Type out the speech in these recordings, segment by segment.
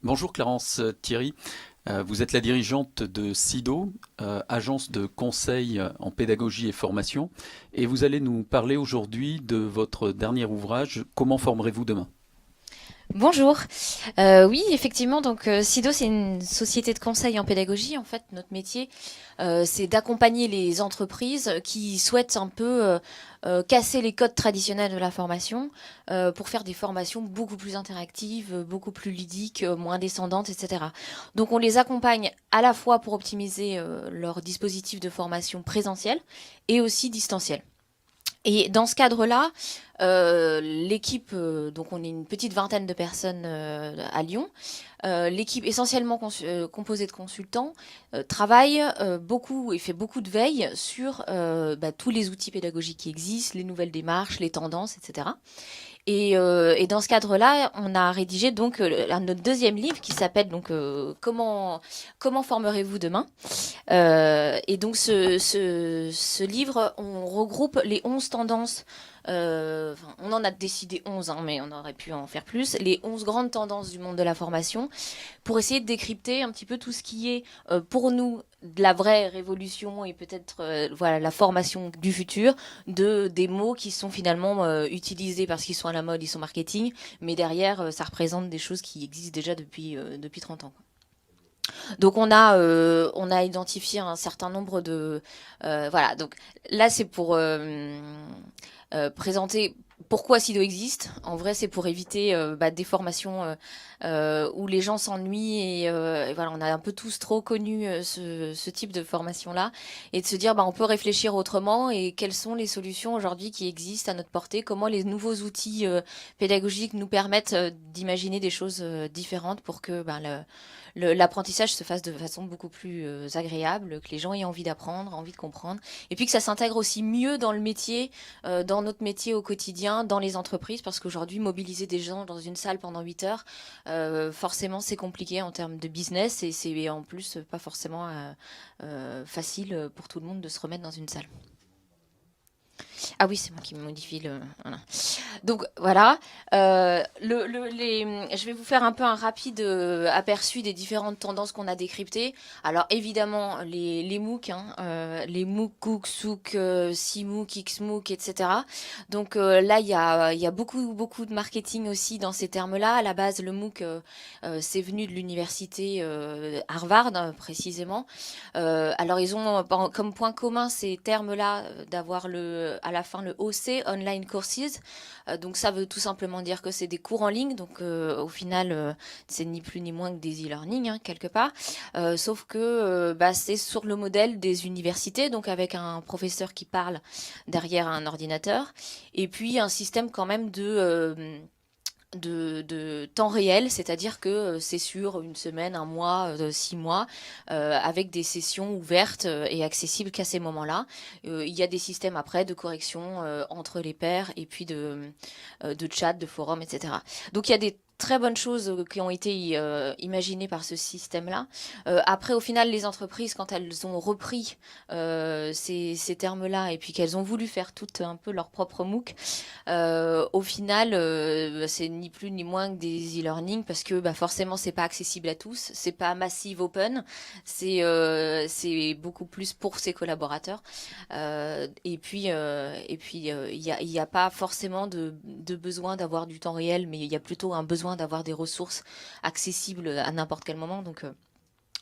Bonjour Clarence Thierry. Vous êtes la dirigeante de SIDO, agence de conseil en pédagogie et formation, et vous allez nous parler aujourd'hui de votre dernier ouvrage, Comment formerez-vous demain? Bonjour. Oui, effectivement, donc SIDO, c'est une société de conseil en pédagogie. En fait, notre métier, c'est d'accompagner les entreprises qui souhaitent un peu casser les codes traditionnels de la formation pour faire des formations beaucoup plus interactives, beaucoup plus ludiques, moins descendantes, etc. Donc, on les accompagne à la fois pour optimiser leur dispositif de formation présentiel et aussi distanciel. Et dans ce cadre-là, l'équipe, donc on est une petite vingtaine de personnes à Lyon, l'équipe essentiellement composée de consultants travaille beaucoup et fait beaucoup de veille sur tous les outils pédagogiques qui existent, les nouvelles démarches, les tendances, etc. Et dans ce cadre-là, on a rédigé donc notre deuxième livre qui s'appelle donc comment formerez-vous demain. Et donc ce livre, on regroupe les 11 tendances. On en a décidé 11, hein, mais on aurait pu en faire plus. Les 11 grandes tendances du monde de la formation pour essayer de décrypter un petit peu tout ce qui est pour nous de la vraie révolution et peut-être voilà la formation du futur de des mots qui sont finalement utilisés parce qu'ils sont à la mode, ils sont marketing, mais derrière ça représente des choses qui existent déjà depuis 30 ans. Donc on a identifié un certain nombre de voilà. Donc là c'est pour présenter pourquoi SIDO existe. En vrai, c'est pour éviter des formations où les gens s'ennuient et voilà, on a un peu tous trop connu ce type de formation-là et de se dire on peut réfléchir autrement et quelles sont les solutions aujourd'hui qui existent à notre portée, comment les nouveaux outils pédagogiques nous permettent d'imaginer des choses différentes pour que l'apprentissage se fasse de façon beaucoup plus agréable, que les gens aient envie d'apprendre, envie de comprendre, et puis que ça s'intègre aussi mieux dans le métier, dans notre métier au quotidien, dans les entreprises, parce qu'aujourd'hui, mobiliser des gens dans une salle pendant 8 heures, forcément, c'est compliqué en termes de business, et c'est en plus pas forcément facile pour tout le monde de se remettre dans une salle. Ah oui, c'est moi qui modifie le. Voilà. Donc voilà, je vais vous faire un peu un rapide aperçu des différentes tendances qu'on a décryptées. Alors évidemment les MOOC, hein, les MOOC, Cook, Sook, CMOOC, XMOOC, etc. Donc là il y a beaucoup de marketing aussi dans ces termes-là. À la base le MOOC c'est venu de l'université Harvard précisément. Alors ils ont comme point commun ces termes-là d'avoir à la fin le OC, Online Courses. Donc ça veut tout simplement dire que c'est des cours en ligne, donc au final c'est ni plus ni moins que des e-learning hein, quelque part, sauf que c'est sur le modèle des universités, donc avec un professeur qui parle derrière un ordinateur, et puis un système quand même de temps réel, c'est-à-dire que c'est sur une semaine, un mois, 6 mois, avec des sessions ouvertes et accessibles qu'à ces moments-là. Il y a des systèmes après de correction entre les pairs et puis de chat, de forum, etc. Donc il y a des très bonnes choses qui ont été imaginées par ce système-là. Après, au final, les entreprises, quand elles ont repris ces termes-là et puis qu'elles ont voulu faire toutes un peu leur propre MOOC, au final, c'est ni plus ni moins que des e-learning parce que forcément c'est pas accessible à tous, c'est pas massive open, c'est beaucoup plus pour ses collaborateurs. Il y a pas forcément de besoin d'avoir du temps réel, mais il y a plutôt un besoin d'avoir des ressources accessibles à n'importe quel moment. Donc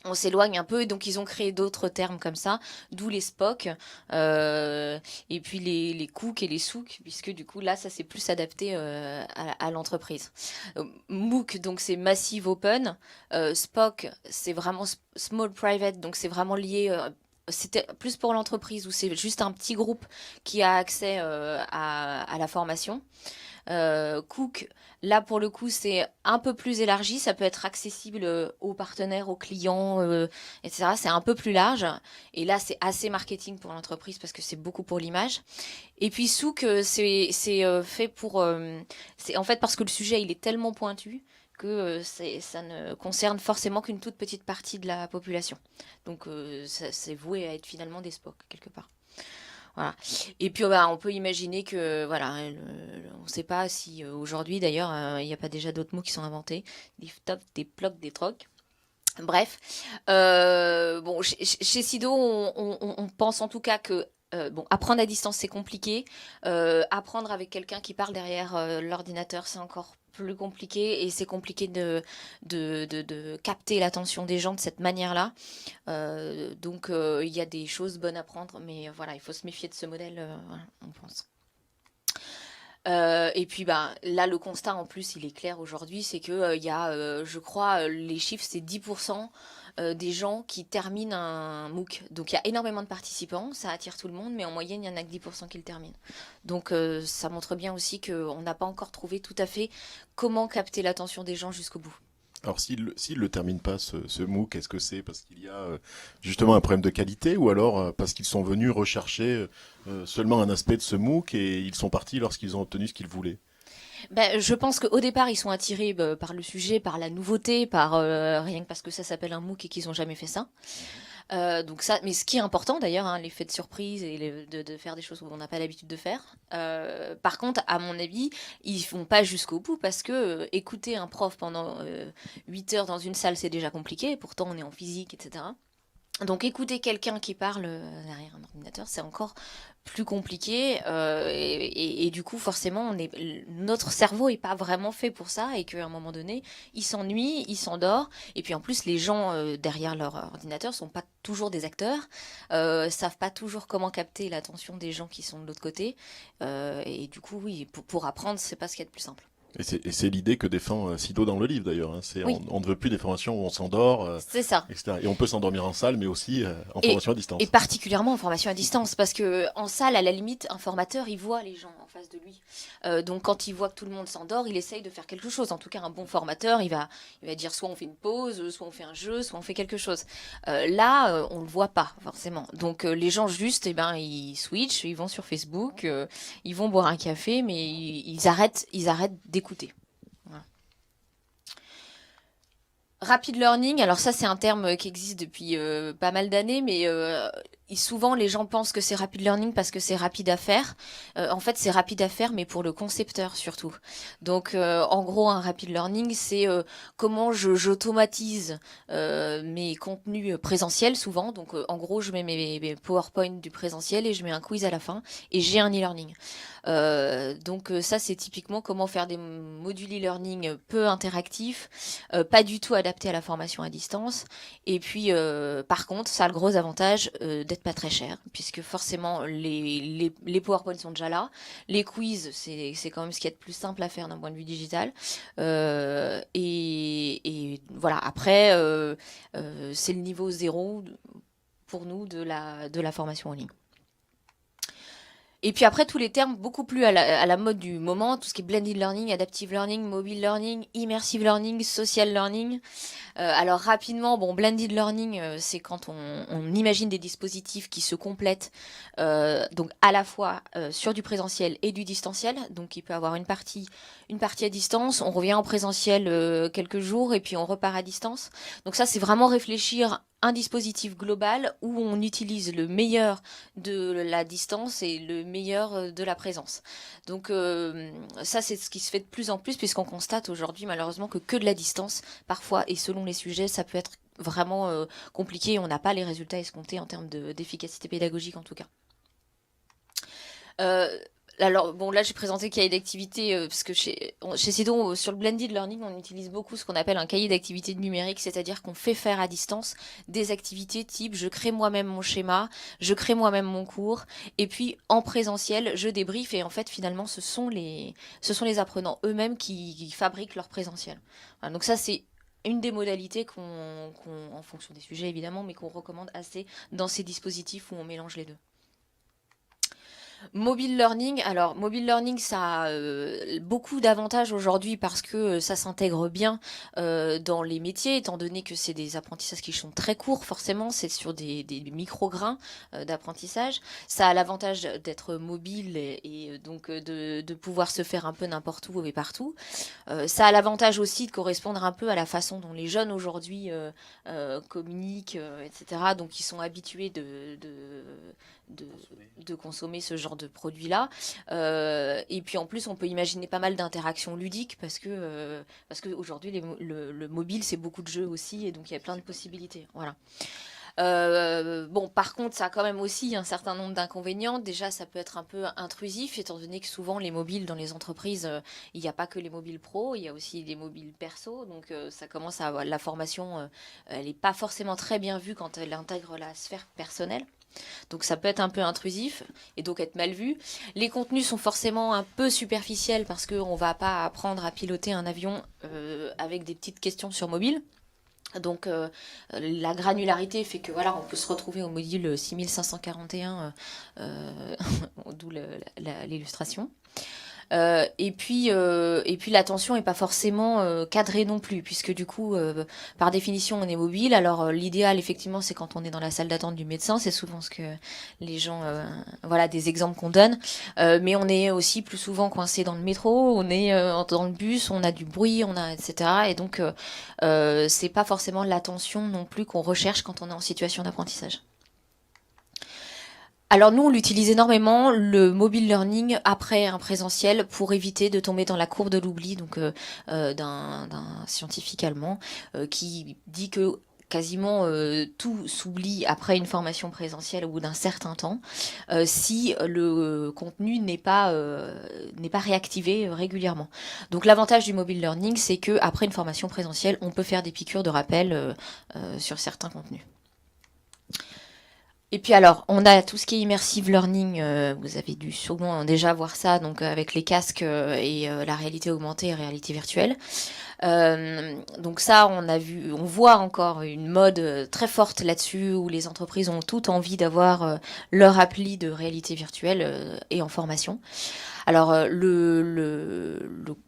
on s'éloigne un peu et donc ils ont créé d'autres termes comme ça, d'où les SPOC et puis les cooks et les souks, puisque du coup là ça c'est plus adapté à l'entreprise. MOOC donc c'est Massive Open, SPOC c'est vraiment Small Private, donc c'est vraiment lié c'était plus pour l'entreprise où c'est juste un petit groupe qui a accès à la formation. Cook, là pour le coup, c'est un peu plus élargi. Ça peut être accessible aux partenaires, aux clients, etc. C'est un peu plus large. Et là, c'est assez marketing pour l'entreprise parce que c'est beaucoup pour l'image. Et puis Souk, c'est fait pour, c'est en fait parce que le sujet il est tellement pointu que ça ne concerne forcément qu'une toute petite partie de la population. Donc c'est voué à être finalement des spots quelque part. Voilà. Et puis bah, on peut imaginer que voilà, on ne sait pas si aujourd'hui d'ailleurs il n'y a pas déjà d'autres mots qui sont inventés, des tops, des plocs, des trocs. Bref, bon, chez Sido, on pense en tout cas que bon, apprendre à distance c'est compliqué, apprendre avec quelqu'un qui parle derrière l'ordinateur c'est encore plus compliqué et c'est compliqué de capter l'attention des gens de cette manière-là. Donc il y a des choses bonnes à prendre, mais voilà, il faut se méfier de ce modèle, voilà, on pense. Et puis bah, là, le constat en plus, il est clair aujourd'hui, c'est que il y a, je crois, les chiffres, c'est 10% des gens qui terminent un MOOC. Donc il y a énormément de participants, ça attire tout le monde, mais en moyenne, il n'y en a que 10% qui le terminent. Donc ça montre bien aussi qu'on n'a pas encore trouvé tout à fait comment capter l'attention des gens jusqu'au bout. Alors s'il le termine pas ce MOOC, est-ce que c'est parce qu'il y a justement un problème de qualité ou alors parce qu'ils sont venus rechercher seulement un aspect de ce MOOC et ils sont partis lorsqu'ils ont obtenu ce qu'ils voulaient? Ben, je pense qu'au départ, ils sont attirés par le sujet, par la nouveauté, par rien que parce que ça s'appelle un MOOC et qu'ils n'ont jamais fait ça. Donc ça, mais ce qui est important d'ailleurs, hein, l'effet de surprise et de faire des choses où on n'a pas l'habitude de faire. Par contre, à mon avis, ils vont pas jusqu'au bout parce que écouter un prof pendant 8 heures dans une salle, c'est déjà compliqué. Pourtant, on est en physique, etc. Donc écouter quelqu'un qui parle derrière un ordinateur, c'est encore plus compliqué et du coup forcément notre cerveau est pas vraiment fait pour ça et qu'à un moment donné il s'ennuie, il s'endort et puis en plus les gens derrière leur ordinateur sont pas toujours des acteurs, savent pas toujours comment capter l'attention des gens qui sont de l'autre côté et du coup oui pour apprendre c'est pas ce qu'il y a de plus simple. Et c'est l'idée que défend Sido dans le livre d'ailleurs. Hein. C'est Oui, on ne veut plus des formations où on s'endort, c'est ça. etc. Et on peut s'endormir en salle, mais aussi en Et, formation à et distance. particulièrement en formation à distance, parce que en salle, à la limite, un formateur, il voit les gens en face de lui. Donc quand il voit que tout le monde s'endort, il essaye de faire quelque chose. En tout cas, un bon formateur, il va dire soit on fait une pause, soit on fait un jeu, soit on fait quelque chose. Là, on le voit pas forcément. Donc les gens juste, eh ben, ils switchent, ils vont sur Facebook, ils vont boire un café, mais ils arrêtent d'écouter. Voilà. Rapid learning, alors ça c'est un terme qui existe depuis pas mal d'années, mais souvent les gens pensent que c'est rapid learning parce que c'est rapide à faire. En fait c'est rapide à faire, mais pour le concepteur surtout. Donc en gros un rapid learning c'est comment j'automatise mes contenus présentiels souvent. Donc en gros je mets mes PowerPoint du présentiel et je mets un quiz à la fin et j'ai un e-learning. Donc ça c'est typiquement comment faire des modules e-learning peu interactifs, pas du tout adaptés à la formation à distance. Et puis par contre ça a le gros avantage d'être pas très cher puisque forcément les PowerPoint sont déjà là, les quiz c'est quand même ce qu'il y a de plus simple à faire d'un point de vue digital. Et voilà après c'est le niveau zéro pour nous de la formation en ligne. Et puis après, tous les termes beaucoup plus à la mode du moment, tout ce qui est blended learning, adaptive learning, mobile learning, immersive learning, social learning. Alors rapidement, bon, blended learning, c'est quand on imagine des dispositifs qui se complètent, donc à la fois sur du présentiel et du distanciel. Donc il peut avoir une partie à distance, on revient en présentiel quelques jours et puis on repart à distance. Donc ça, c'est vraiment réfléchir un dispositif global où on utilise le meilleur de la distance et le meilleur de la présence. Donc ça, c'est ce qui se fait de plus en plus puisqu'on constate aujourd'hui malheureusement que de la distance, parfois, et selon les sujets, ça peut être vraiment compliqué et on n'a pas les résultats escomptés en termes d'efficacité pédagogique en tout cas. Alors bon là j'ai présenté le cahier d'activité parce que chez Sido sur le blended learning on utilise beaucoup ce qu'on appelle un cahier d'activité numérique, c'est-à-dire qu'on fait faire à distance des activités type je crée moi-même mon schéma, je crée moi-même mon cours et puis en présentiel je débriefe et en fait finalement ce sont les apprenants eux-mêmes qui fabriquent leur présentiel. Voilà, donc ça c'est une des modalités en fonction des sujets évidemment, mais qu'on recommande assez dans ces dispositifs où on mélange les deux. Mobile learning, alors mobile learning, ça a beaucoup d'avantages aujourd'hui parce que ça s'intègre bien dans les métiers, étant donné que c'est des apprentissages qui sont très courts, forcément, c'est sur des micro-grains d'apprentissage. Ça a l'avantage d'être mobile et donc de pouvoir se faire un peu n'importe où et partout. Ça a l'avantage aussi de correspondre un peu à la façon dont les jeunes aujourd'hui communiquent, etc. Donc ils sont habitués de consommer ce genre de produits-là. Et puis en plus, on peut imaginer pas mal d'interactions ludiques parce que aujourd'hui, le mobile, c'est beaucoup de jeux aussi, et donc il y a plein de possibilités. Voilà. Bon, par contre, ça a quand même aussi un certain nombre d'inconvénients. Déjà, ça peut être un peu intrusif, étant donné que souvent les mobiles dans les entreprises, il n'y a pas que les mobiles pro, il y a aussi les mobiles perso. Donc, ça commence à la formation, elle n'est pas forcément très bien vue quand elle intègre la sphère personnelle. Donc ça peut être un peu intrusif et donc être mal vu. Les contenus sont forcément un peu superficiels parce qu'on ne va pas apprendre à piloter un avion avec des petites questions sur mobile. Donc la granularité fait que voilà, on peut se retrouver au module 6541, d'où l'illustration. Et puis l'attention n'est pas forcément cadrée non plus, puisque du coup, par définition, on est mobile. Alors l'idéal, effectivement, c'est quand on est dans la salle d'attente du médecin. C'est souvent ce que les gens, voilà, des exemples qu'on donne. Mais on est aussi plus souvent coincé dans le métro, on est dans le bus, on a du bruit, on a etc. Et donc c'est pas forcément l'attention non plus qu'on recherche quand on est en situation d'apprentissage. Alors nous, on l'utilise énormément, le mobile learning, après un présentiel, pour éviter de tomber dans la courbe de l'oubli, donc d'un scientifique allemand, qui dit que quasiment tout s'oublie après une formation présentielle au bout d'un certain temps, si le contenu n'est pas réactivé régulièrement. Donc l'avantage du mobile learning, c'est que après une formation présentielle, on peut faire des piqûres de rappel sur certains contenus. Et puis alors, on a tout ce qui est immersive learning, vous avez dû sûrement déjà voir ça, donc avec les casques et la réalité augmentée et réalité virtuelle. Donc ça, on voit encore une mode très forte là-dessus, où les entreprises ont toutes envie d'avoir leur appli de réalité virtuelle et en formation. Alors le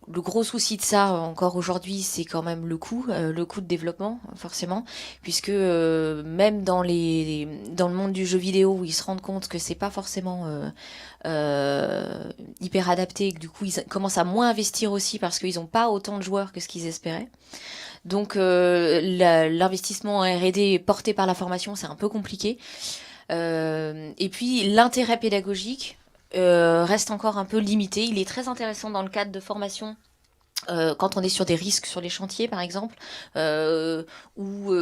gros souci de ça encore aujourd'hui, c'est quand même le coût de développement forcément, puisque même dans le monde du jeu vidéo, où ils se rendent compte que c'est pas forcément hyper adapté, et que du coup ils commencent à moins investir aussi parce qu'ils n'ont pas autant de joueurs que ce qu'ils espéraient. Donc l'investissement en R&D porté par la formation, c'est un peu compliqué. Et puis l'intérêt pédagogique reste encore un peu limité. Il est très intéressant dans le cadre de formation. Quand on est sur des risques sur les chantiers, par exemple, ou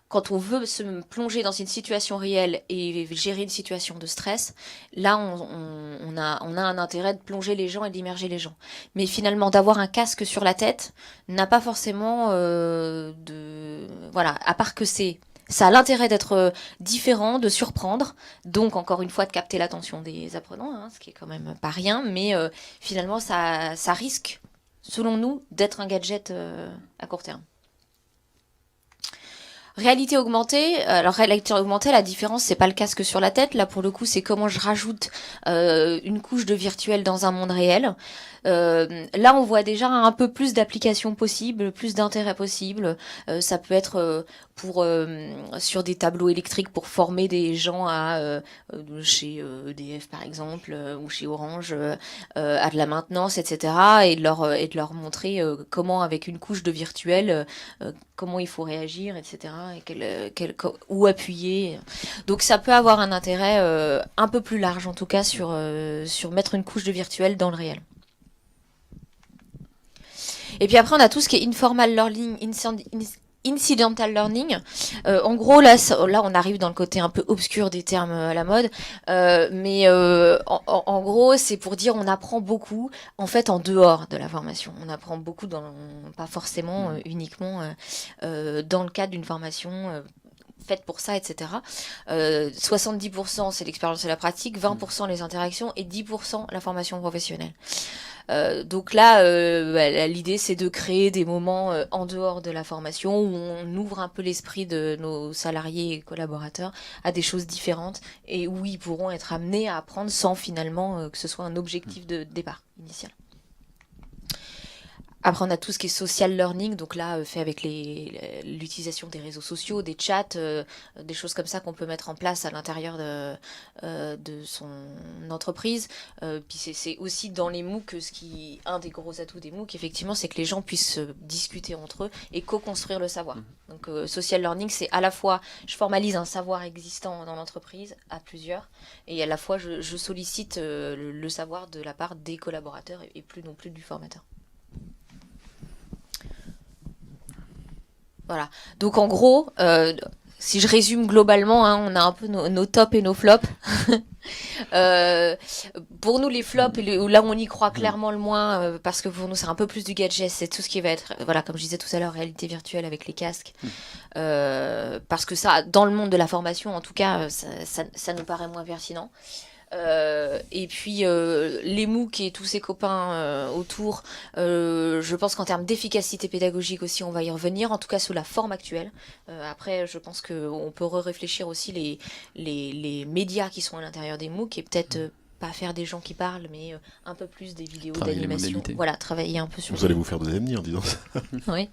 quand on veut se plonger dans une situation réelle et gérer une situation de stress, là, on a un intérêt de plonger les gens et d'immerger les gens. Mais finalement, d'avoir un casque sur la tête n'a pas forcément voilà, à part que ça a l'intérêt d'être différent, de surprendre, donc encore une fois de capter l'attention des apprenants, hein, ce qui est quand même pas rien, mais finalement ça risque, selon nous, d'être un gadget à court terme. Réalité augmentée, alors réalité augmentée, la différence c'est pas le casque sur la tête, là pour le coup c'est comment je rajoute une couche de virtuel dans un monde réel. Là on voit déjà un peu plus d'applications possibles, plus d'intérêts possibles. Ça peut être pour sur des tableaux électriques pour former des gens à chez EDF par exemple ou chez Orange à de la maintenance, etc. et de leur montrer comment avec une couche de virtuel comment il faut réagir, etc. et où appuyer. Donc ça peut avoir un intérêt un peu plus large en tout cas sur mettre une couche de virtuel dans le réel. Et puis après on a tout ce qui est informal learning, incidental learning. En gros là on arrive dans le côté un peu obscur des termes à la mode, mais en gros c'est pour dire on apprend beaucoup en fait en dehors de la formation. On apprend beaucoup pas forcément uniquement dans le cadre d'une formation faite pour ça, etc. 70% c'est l'expérience et la pratique, 20% les interactions et 10% la formation professionnelle. Donc là, l'idée c'est de créer des moments en dehors de la formation où on ouvre un peu l'esprit de nos salariés et collaborateurs à des choses différentes et où ils pourront être amenés à apprendre sans finalement que ce soit un objectif de départ initial. Après, on a tout ce qui est social learning, donc là, fait avec l'utilisation des réseaux sociaux, des chats, des choses comme ça qu'on peut mettre en place à l'intérieur de son entreprise. Puis c'est aussi dans les MOOC, un des gros atouts des MOOC, effectivement, c'est que les gens puissent discuter entre eux et co-construire le savoir. Donc, social learning, c'est à la fois, je formalise un savoir existant dans l'entreprise à plusieurs, et à la fois, je sollicite le savoir de la part des collaborateurs et plus non plus du formateur. Voilà. Donc en gros, si je résume globalement, hein, on a un peu nos tops et nos flops. Pour nous, les flops, là où on y croit clairement le moins, parce que pour nous c'est un peu plus du gadget, c'est tout ce qui va être, voilà, comme je disais tout à l'heure, réalité virtuelle avec les casques. Parce que ça, dans le monde de la formation, en tout cas, ça nous paraît moins pertinent. Et puis les MOOC et tous ses copains autour, je pense qu'en termes d'efficacité pédagogique aussi, on va y revenir, en tout cas sous la forme actuelle. Après, je pense qu'on peut réfléchir aussi les médias qui sont à l'intérieur des MOOC et peut-être pas faire des gens qui parlent, mais un peu plus des vidéos d'animation. Voilà, travailler un peu sur. Vous allez vous faire des ennemis en disant ça. Oui.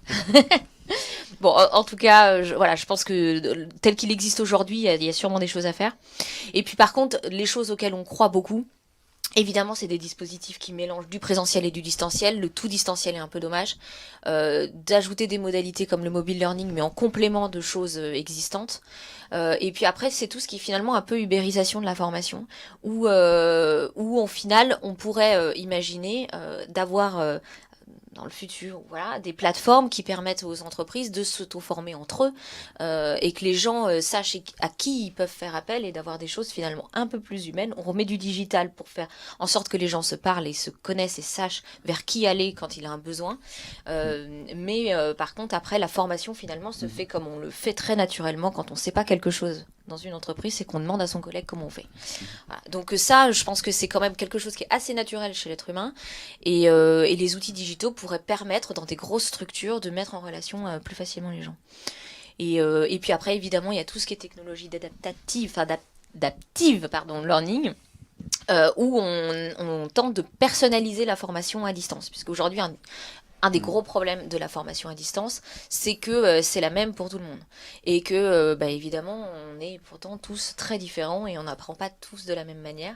Bon, en tout cas, je pense que tel qu'il existe aujourd'hui, il y a sûrement des choses à faire. Et puis par contre, les choses auxquelles on croit beaucoup, évidemment, c'est des dispositifs qui mélangent du présentiel et du distanciel. Le tout distanciel est un peu dommage. D'ajouter des modalités comme le mobile learning, mais en complément de choses existantes. Et puis après, c'est tout ce qui est finalement un peu ubérisation de la formation, où au final, on pourrait imaginer d'avoir dans le futur, voilà, des plateformes qui permettent aux entreprises de s'auto-former entre eux et que les gens sachent à qui ils peuvent faire appel et d'avoir des choses finalement un peu plus humaines. On remet du digital pour faire en sorte que les gens se parlent et se connaissent et sachent vers qui aller quand il a un besoin. Mais par contre, après, la formation finalement se fait comme on le fait très naturellement quand on ne sait pas quelque chose dans une entreprise, c'est qu'on demande à son collègue comment on fait. Voilà. Donc ça, je pense que c'est quand même quelque chose qui est assez naturel chez l'être humain et les outils digitaux pourraient permettre dans des grosses structures de mettre en relation plus facilement les gens. Et puis après, évidemment, il y a tout ce qui est technologie d'adaptive learning, où on tente de personnaliser la formation à distance, puisque aujourd'hui, un des gros problèmes de la formation à distance, c'est que c'est la même pour tout le monde. Et que, évidemment, on est pourtant tous très différents et on n'apprend pas tous de la même manière.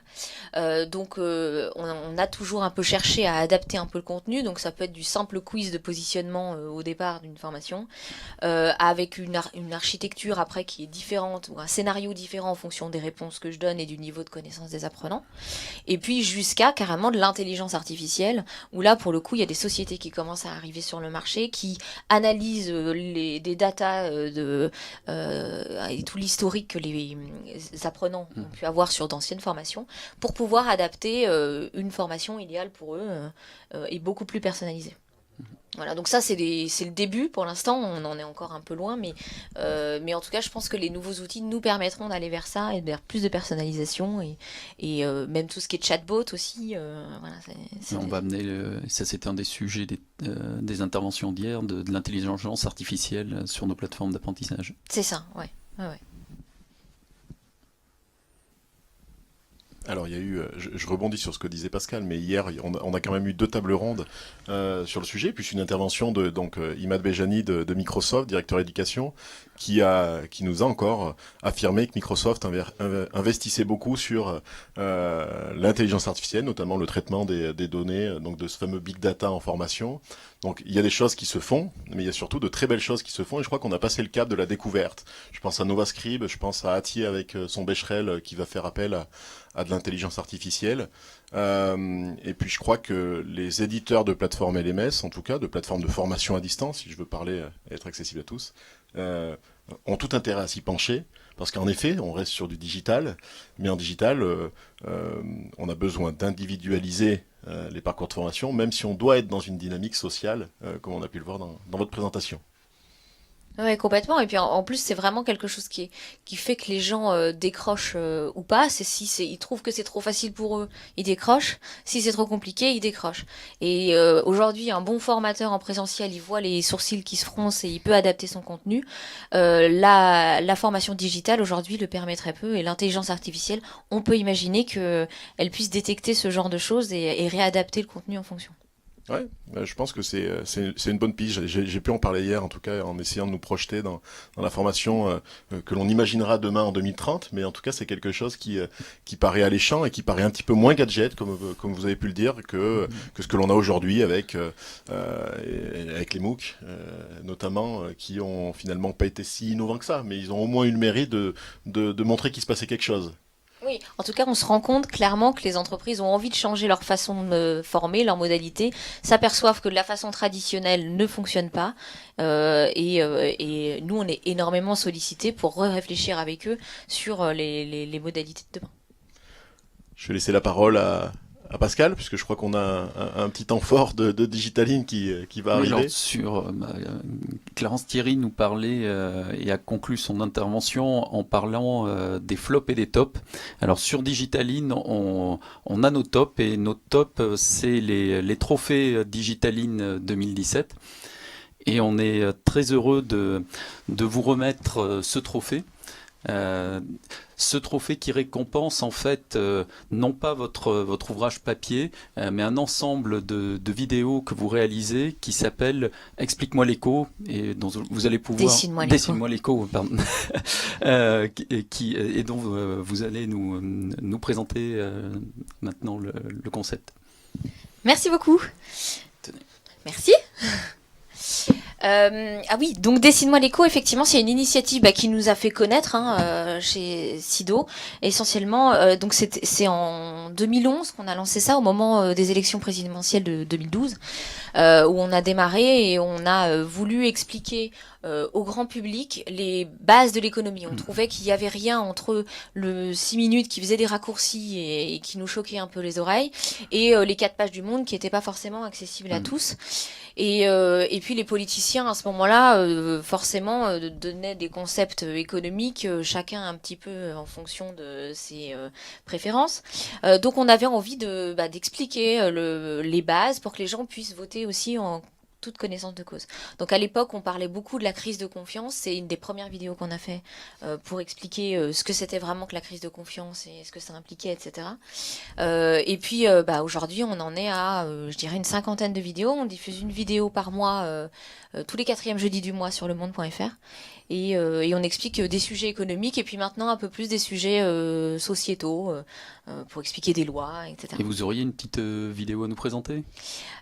Donc, on a toujours un peu cherché à adapter un peu le contenu. Donc, ça peut être du simple quiz de positionnement au départ d'une formation, avec une architecture après qui est différente, ou un scénario différent en fonction des réponses que je donne et du niveau de connaissance des apprenants. Et puis, jusqu'à carrément de l'intelligence artificielle, où là, pour le coup, il y a des sociétés qui commencent à arriver sur le marché, qui analysent des datas et tout l'historique que les apprenants ont pu avoir sur d'anciennes formations, pour pouvoir adapter une formation idéale pour eux et beaucoup plus personnalisée. Voilà, donc ça c'est le début pour l'instant, on en est encore un peu loin, mais en tout cas je pense que les nouveaux outils nous permettront d'aller vers ça et vers plus de personnalisation et même tout ce qui est chatbot aussi. Voilà, on va amener, ça c'était un des sujets des interventions d'hier, de l'intelligence artificielle sur nos plateformes d'apprentissage. C'est ça, ouais. Alors, il y a eu, je rebondis sur ce que disait Pascal, mais hier, on a quand même eu 2 tables rondes sur le sujet, puis une intervention de Imad Bejani de Microsoft, directeur éducation, qui nous a encore affirmé que Microsoft investissait beaucoup sur l'intelligence artificielle, notamment le traitement des données, donc de ce fameux big data en formation. Donc il y a des choses qui se font, mais il y a surtout de très belles choses qui se font, et je crois qu'on a passé le cap de la découverte. Je pense à NovaScribe, je pense à Atier avec son Becherel qui va faire appel à de l'intelligence artificielle. Et puis je crois que les éditeurs de plateformes LMS, en tout cas de plateformes de formation à distance, si je veux parler et être accessible à tous, ont tout intérêt à s'y pencher, parce qu'en effet, on reste sur du digital, mais en digital, on a besoin d'individualiser les parcours de formation, même si on doit être dans une dynamique sociale, comme on a pu le voir dans votre présentation. Ouais, complètement. Et puis en plus, c'est vraiment quelque chose qui fait que les gens décrochent ou pas. C'est si ils trouvent que c'est trop facile pour eux, ils décrochent. Si c'est trop compliqué, ils décrochent. Et aujourd'hui, un bon formateur en présentiel, il voit les sourcils qui se froncent et il peut adapter son contenu. La formation digitale aujourd'hui le permet très peu. Et l'intelligence artificielle, on peut imaginer que elle puisse détecter ce genre de choses et réadapter le contenu en fonction. Ouais, je pense que c'est une bonne pige. J'ai pu en parler hier, en tout cas, en essayant de nous projeter dans la formation que l'on imaginera demain en 2030. Mais en tout cas, c'est quelque chose qui paraît alléchant et qui paraît un petit peu moins gadget, comme vous avez pu le dire, que ce que l'on a aujourd'hui avec les MOOC, notamment, qui ont finalement pas été si innovants que ça. Mais ils ont au moins eu le mérite de montrer qu'il se passait quelque chose. Oui, en tout cas, on se rend compte clairement que les entreprises ont envie de changer leur façon de former, leur modalité, s'aperçoivent que la façon traditionnelle ne fonctionne pas, et nous, on est énormément sollicités pour réfléchir avec eux sur les modalités de demain. Je vais laisser la parole à Pascal, puisque je crois qu'on a un petit temps fort de Digitaline qui va Oui, arriver. alors Clarence Thierry nous parlait et a conclu son intervention en parlant des flops et des tops. Alors sur Digitaline, on a nos tops, et nos tops, c'est les trophées Digitaline 2017. Et on est très heureux de vous remettre ce trophée. Ce trophée qui récompense en fait non pas votre ouvrage papier, mais un ensemble de vidéos que vous réalisez qui s'appelle Explique-moi l'écho, et dont vous allez pouvoir Dessine-moi l'écho, pardon, et dont vous allez nous présenter maintenant le concept. Merci beaucoup. Tenez. Merci. Ah oui, donc Dessine-moi l'écho, effectivement, c'est une initiative qui nous a fait connaître chez SIDO. Essentiellement, donc c'est en 2011 qu'on a lancé ça, au moment des élections présidentielles de 2012, où on a démarré et on a voulu expliquer au grand public les bases de l'économie. On trouvait qu'il y avait rien entre le 6 minutes qui faisait des raccourcis et qui nous choquait un peu les oreilles, et les 4 pages du Monde qui n'étaient pas forcément accessibles à tous. Et puis les politiciens à ce moment-là, forcément, donnaient des concepts économiques, chacun un petit peu en fonction de ses préférences. Donc on avait envie d'expliquer les bases pour que les gens puissent voter aussi en toute connaissance de cause. Donc à l'époque, on parlait beaucoup de la crise de confiance. C'est une des premières vidéos qu'on a fait pour expliquer ce que c'était vraiment que la crise de confiance et ce que ça impliquait, etc. Et puis aujourd'hui, on en est à, je dirais, une 50aine de vidéos. On diffuse une vidéo par mois, tous les 4e jeudis du mois sur lemonde.fr. Et on explique des sujets économiques et puis maintenant un peu plus des sujets sociétaux pour expliquer des lois, etc. Et vous auriez une petite vidéo à nous présenter ?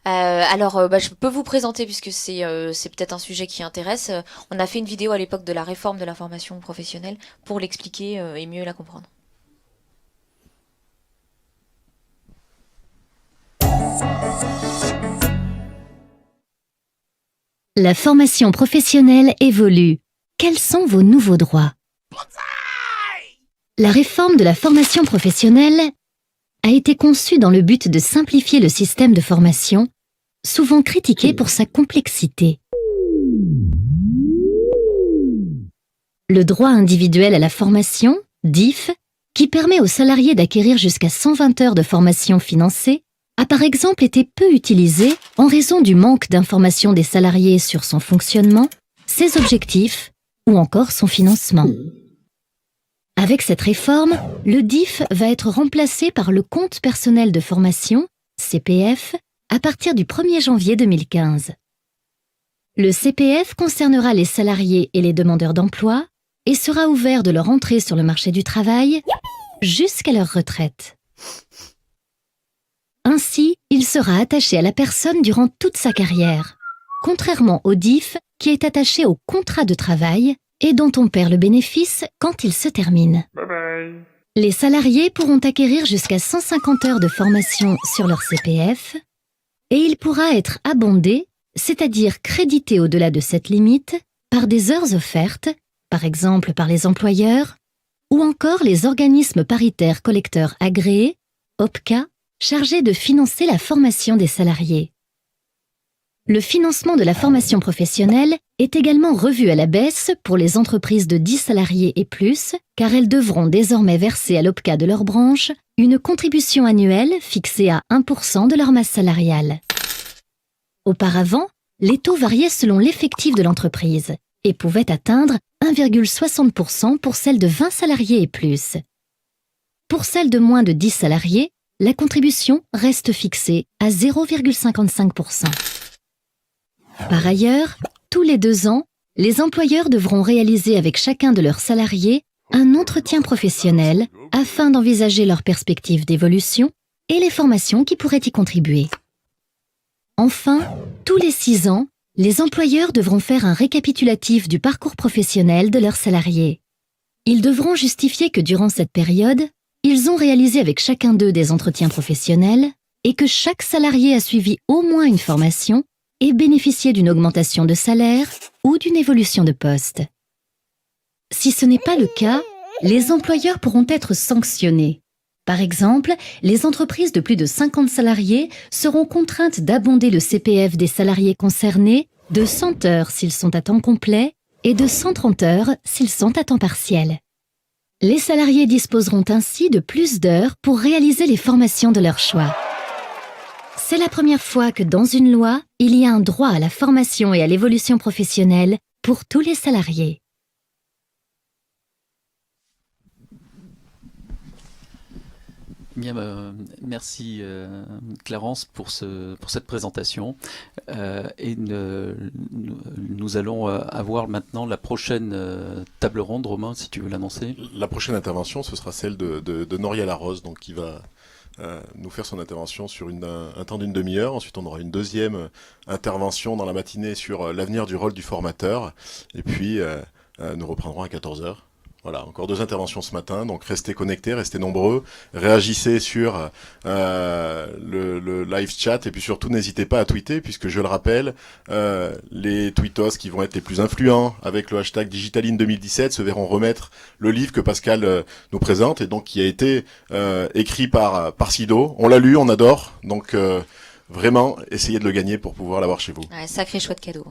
Alors, je peux vous présenter puisque c'est peut-être un sujet qui intéresse. On a fait une vidéo à l'époque de la réforme de la formation professionnelle pour l'expliquer et mieux la comprendre. La formation professionnelle évolue. Quels sont vos nouveaux droits ? La réforme de la formation professionnelle a été conçue dans le but de simplifier le système de formation, souvent critiqué pour sa complexité. Le droit individuel à la formation, DIF, qui permet aux salariés d'acquérir jusqu'à 120 heures de formation financée, a par exemple été peu utilisé en raison du manque d'informations des salariés sur son fonctionnement, ses objectifs ou encore son financement. Avec cette réforme, le DIF va être remplacé par le compte personnel de formation, CPF, à partir du 1er janvier 2015. Le CPF concernera les salariés et les demandeurs d'emploi et sera ouvert de leur entrée sur le marché du travail jusqu'à leur retraite. Ainsi, il sera attaché à la personne durant toute sa carrière, contrairement au DIF qui est attaché au contrat de travail et dont on perd le bénéfice quand il se termine. Bye bye. Les salariés pourront acquérir jusqu'à 150 heures de formation sur leur CPF et il pourra être abondé, c'est-à-dire crédité au-delà de cette limite, par des heures offertes, par exemple par les employeurs, ou encore les organismes paritaires collecteurs agréés, OPCA, chargés de financer la formation des salariés. Le financement de la formation professionnelle est également revu à la baisse pour les entreprises de 10 salariés et plus, car elles devront désormais verser à l'OPCA de leur branche une contribution annuelle fixée à 1% de leur masse salariale. Auparavant, les taux variaient selon l'effectif de l'entreprise et pouvaient atteindre 1,60% pour celles de 20 salariés et plus. Pour celles de moins de 10 salariés, la contribution reste fixée à 0,55%. Par ailleurs, tous les 2 ans, les employeurs devront réaliser avec chacun de leurs salariés un entretien professionnel afin d'envisager leurs perspectives d'évolution et les formations qui pourraient y contribuer. Enfin, tous les 6 ans, les employeurs devront faire un récapitulatif du parcours professionnel de leurs salariés. Ils devront justifier que durant cette période, ils ont réalisé avec chacun d'eux des entretiens professionnels et que chaque salarié a suivi au moins une formation et bénéficié d'une augmentation de salaire ou d'une évolution de poste. Si ce n'est pas le cas, les employeurs pourront être sanctionnés. Par exemple, les entreprises de plus de 50 salariés seront contraintes d'abonder le CPF des salariés concernés de 100 heures s'ils sont à temps complet et de 130 heures s'ils sont à temps partiel. Les salariés disposeront ainsi de plus d'heures pour réaliser les formations de leur choix. C'est la première fois que dans une loi, il y a un droit à la formation et à l'évolution professionnelle pour tous les salariés. Bien, merci Clarence pour cette présentation. Nous allons avoir maintenant la prochaine table ronde. Romain, si tu veux l'annoncer. La prochaine intervention, ce sera celle de Noria Larose, donc qui va nous faire son intervention sur un temps d'une demi-heure. Ensuite, on aura une deuxième intervention dans la matinée sur l'avenir du rôle du formateur. Et puis, nous reprendrons à 14 heures. Voilà, encore 2 interventions ce matin, donc restez connectés, restez nombreux, réagissez sur le live chat et puis surtout n'hésitez pas à tweeter puisque je le rappelle, les tweetos qui vont être les plus influents avec le hashtag Digitaline 2017 se verront remettre le livre que Pascal nous présente et donc qui a été écrit par Sido. On l'a lu, on adore, donc vraiment essayez de le gagner pour pouvoir l'avoir chez vous. Ouais, sacré choix de cadeau.